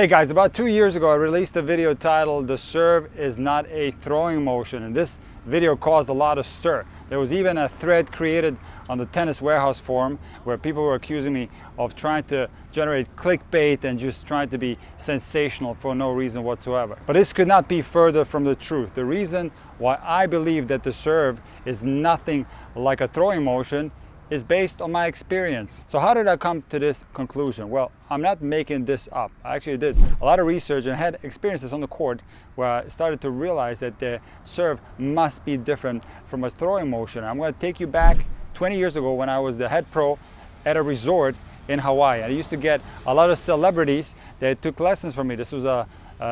Hey guys, about 2 years ago I released a video titled "The Serve is Not a Throwing Motion," and this video caused a lot of stir. There was even a thread created on the Tennis Warehouse forum where people were accusing me of trying to generate clickbait and just trying to be sensational for no reason whatsoever. But this could not be further from the truth. The reason why I believe that the serve is nothing like a throwing motion is based on my experience. So how did I come to this conclusion? Well, I'm not making this up. I actually did a lot of research and had experiences on the court where I started to realize that the serve must be different from a throwing motion. I'm going to take you back 20 years ago when I was the head pro at a resort in Hawaii. I used to get a lot of celebrities that took lessons from me. This was a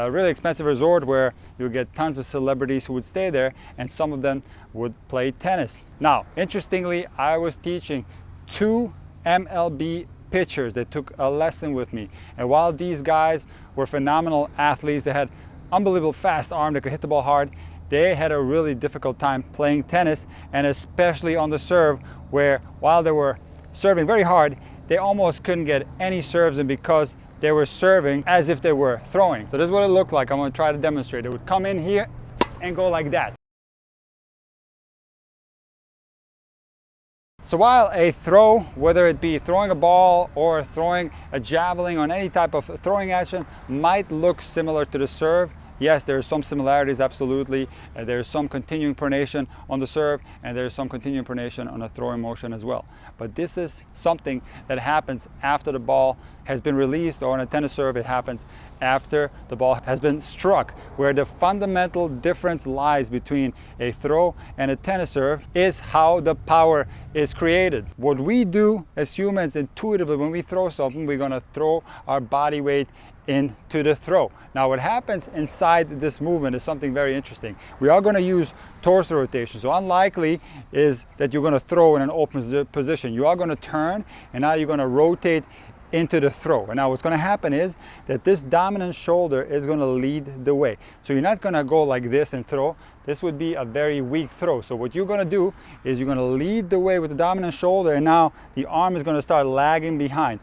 really expensive resort where you would get tons of celebrities who would stay there, and some of them would play tennis. Now, interestingly, I was teaching 2 MLB pitchers that took a lesson with me. And while these guys were phenomenal athletes, they had unbelievable fast arm, they could hit the ball hard, they had a really difficult time playing tennis, and especially on the serve, where while they were serving very hard, they almost couldn't get any serves in because they were serving as if they were throwing. So this is what it looked like. I'm going to try to demonstrate. It would come in here and go like that. So while a throw, whether it be throwing a ball or throwing a javelin on any type of throwing action, might look similar to the serve, yes, there are some similarities, absolutely. There's some continuing pronation on the serve, and there's some continuing pronation on a throwing motion as well. But this is something that happens after the ball has been released, or on a tennis serve, it happens after the ball has been struck. Where the fundamental difference lies between a throw and a tennis serve is how the power is created. What we do as humans intuitively when we throw something, we're going to throw our body weight into the throw. Now what happens inside this movement is something very interesting. We are going to use torso rotation. So unlikely is that you're going to throw in an open position. You are going to turn, and now you're going to rotate into the throw. And now what's going to happen is that this dominant shoulder is going to lead the way. So you're not going to go like this and throw. This would be a very weak throw. So what you're going to do is you're going to lead the way with the dominant shoulder, and now the arm is going to start lagging behind.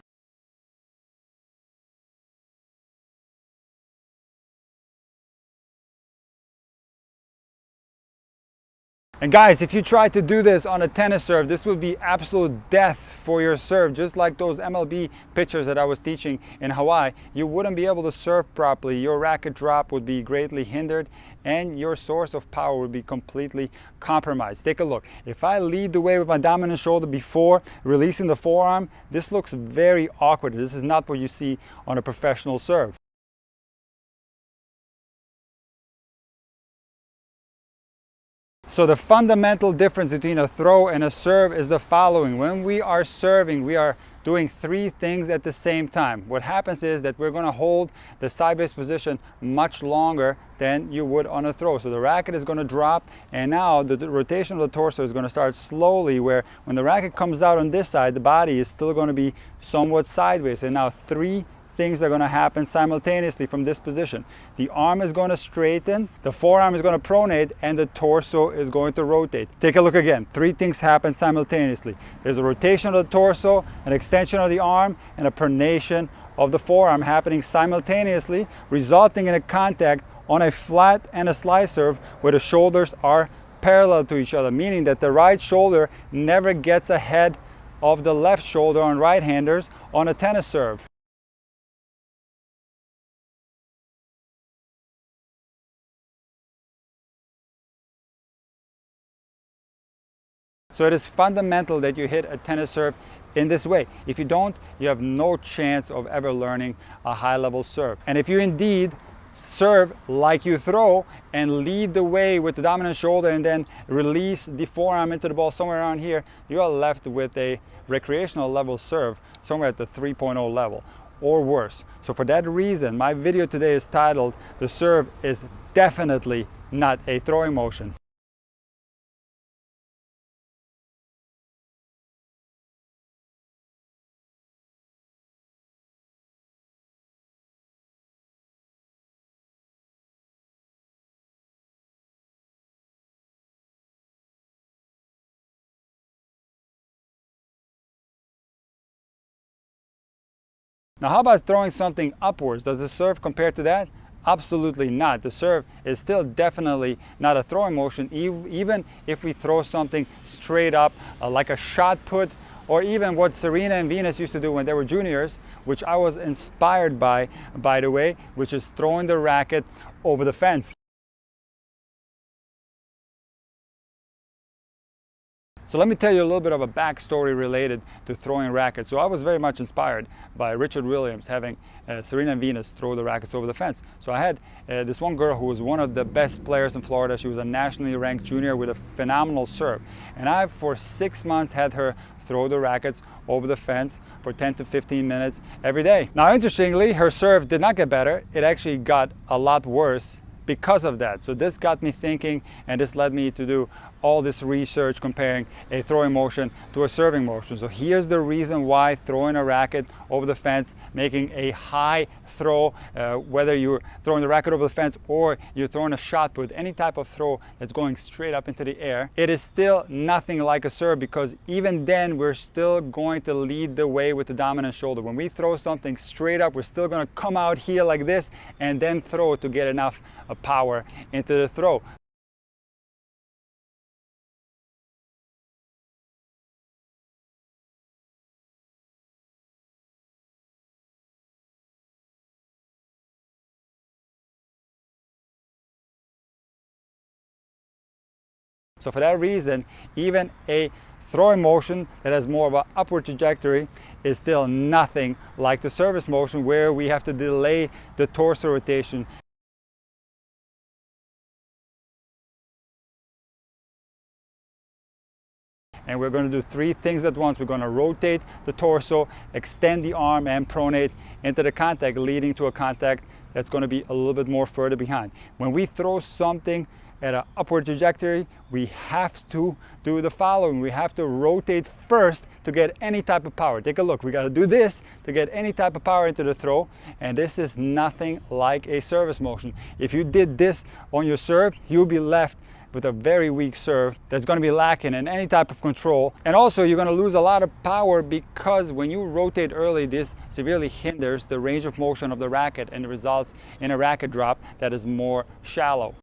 And guys, if you try to do this on a tennis serve, this would be absolute death for your serve. Just like those MLB pitchers that I was teaching in Hawaii, you wouldn't be able to serve properly. Your racket drop would be greatly hindered, and your source of power would be completely compromised. Take a look. If I lead the way with my dominant shoulder before releasing the forearm, this looks very awkward. This is not what you see on a professional serve. So the fundamental difference between a throw and a serve is the following. When we are serving, we are doing 3 things at the same time. What happens is that we're going to hold the side base position much longer than you would on a throw. So the racket is going to drop, and now the rotation of the torso is going to start slowly, where when the racket comes out on this side, the body is still going to be somewhat sideways. And now 3 things are going to happen simultaneously from this position. The arm is going to straighten, the forearm is going to pronate, and the torso is going to rotate. Take a look again. 3 things happen simultaneously. There's a rotation of the torso, an extension of the arm, and a pronation of the forearm happening simultaneously, resulting in a contact on a flat and a slide serve where the shoulders are parallel to each other, meaning that the right shoulder never gets ahead of the left shoulder on right-handers on a tennis serve. So it is fundamental that you hit a tennis serve in this way. If you don't, you have no chance of ever learning a high-level serve. And if you indeed serve like you throw and lead the way with the dominant shoulder and then release the forearm into the ball somewhere around here, you are left with a recreational level serve somewhere at the 3.0 level or worse. So for that reason, my video today is titled "The Serve is Definitely Not a Throwing Motion." Now how about throwing something upwards? Does the serve compare to that? Absolutely not. The serve is still definitely not a throwing motion, even if we throw something straight up like a shot put, or even what Serena and Venus used to do when they were juniors, which I was inspired by the way, which is throwing the racket over the fence. So let me tell you a little bit of a backstory related to throwing rackets. So I was very much inspired by Richard Williams having Serena and Venus throw the rackets over the fence. So I had this one girl who was one of the best players in Florida. She was a nationally ranked junior with a phenomenal serve. And I, for 6 months, had her throw the rackets over the fence for 10 to 15 minutes every day. Now, interestingly, her serve did not get better. It actually got a lot worse because of that. So this got me thinking, and this led me to do all this research comparing a throwing motion to a serving motion. So here's the reason why throwing a racket over the fence, making a high throw, whether you're throwing the racket over the fence or you're throwing a shot put, any type of throw that's going straight up into the air, it is still nothing like a serve, because even then we're still going to lead the way with the dominant shoulder. When we throw something straight up, we're still going to come out here like this and then throw to get enough power into the throw. So for that reason, even a throwing motion that has more of an upward trajectory is still nothing like the service motion, where we have to delay the torso rotation. And we're going to do 3 things at once. We're going to rotate the torso, extend the arm, and pronate into the contact, leading to a contact that's going to be a little bit more further behind. When we throw something at an upward trajectory, we have to do the following. We have to rotate first to get any type of power. Take a look. We got to do this to get any type of power into the throw, and this is nothing like a service motion. If you did this on your serve, you'll be left with a very weak serve that's going to be lacking in any type of control. And also you're going to lose a lot of power, because when you rotate early, this severely hinders the range of motion of the racket and results in a racket drop that is more shallow.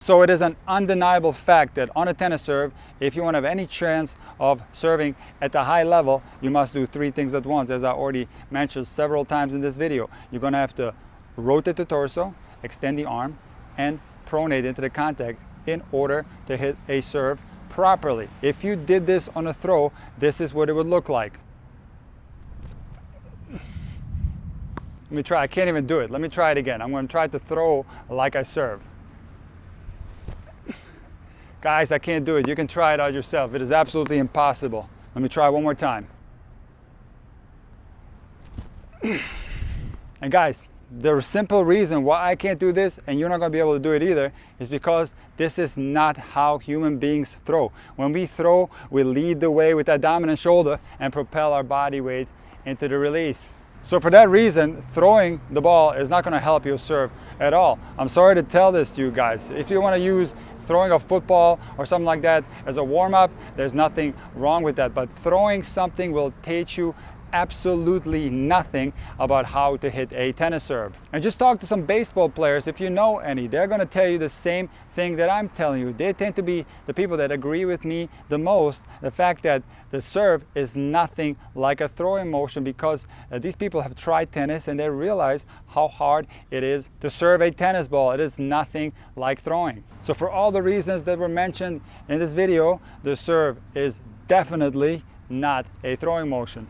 So it is an undeniable fact that on a tennis serve, if you want to have any chance of serving at the high level, you must do 3 things at once, as I already mentioned several times in this video. You're going to have to rotate the torso, extend the arm, and pronate into the contact in order to hit a serve properly. If you did this on a throw, this is what it would look like. Let me try. I can't even do it. Let me try it again. I'm going to try to throw like I serve. Guys, I can't do it. You can try it out yourself. It is absolutely impossible. Let me try one more time. And guys, the simple reason why I can't do this, and you're not going to be able to do it either, is because this is not how human beings throw. When we throw, we lead the way with that dominant shoulder and propel our body weight into the release. So for that reason, throwing the ball is not going to help you serve at all. I'm sorry to tell this to you guys. If you want to use throwing a football or something like that as a warm-up, there's nothing wrong with that. But throwing something will teach you absolutely nothing about how to hit a tennis serve. And just talk to some baseball players, if you know any. They're going to tell you the same thing that I'm telling you. They tend to be the people that agree with me the most, the fact that the serve is nothing like a throwing motion, because these people have tried tennis and they realize how hard it is to serve a tennis ball. It is nothing like throwing. So for all the reasons that were mentioned in this video, the serve is definitely not a throwing motion.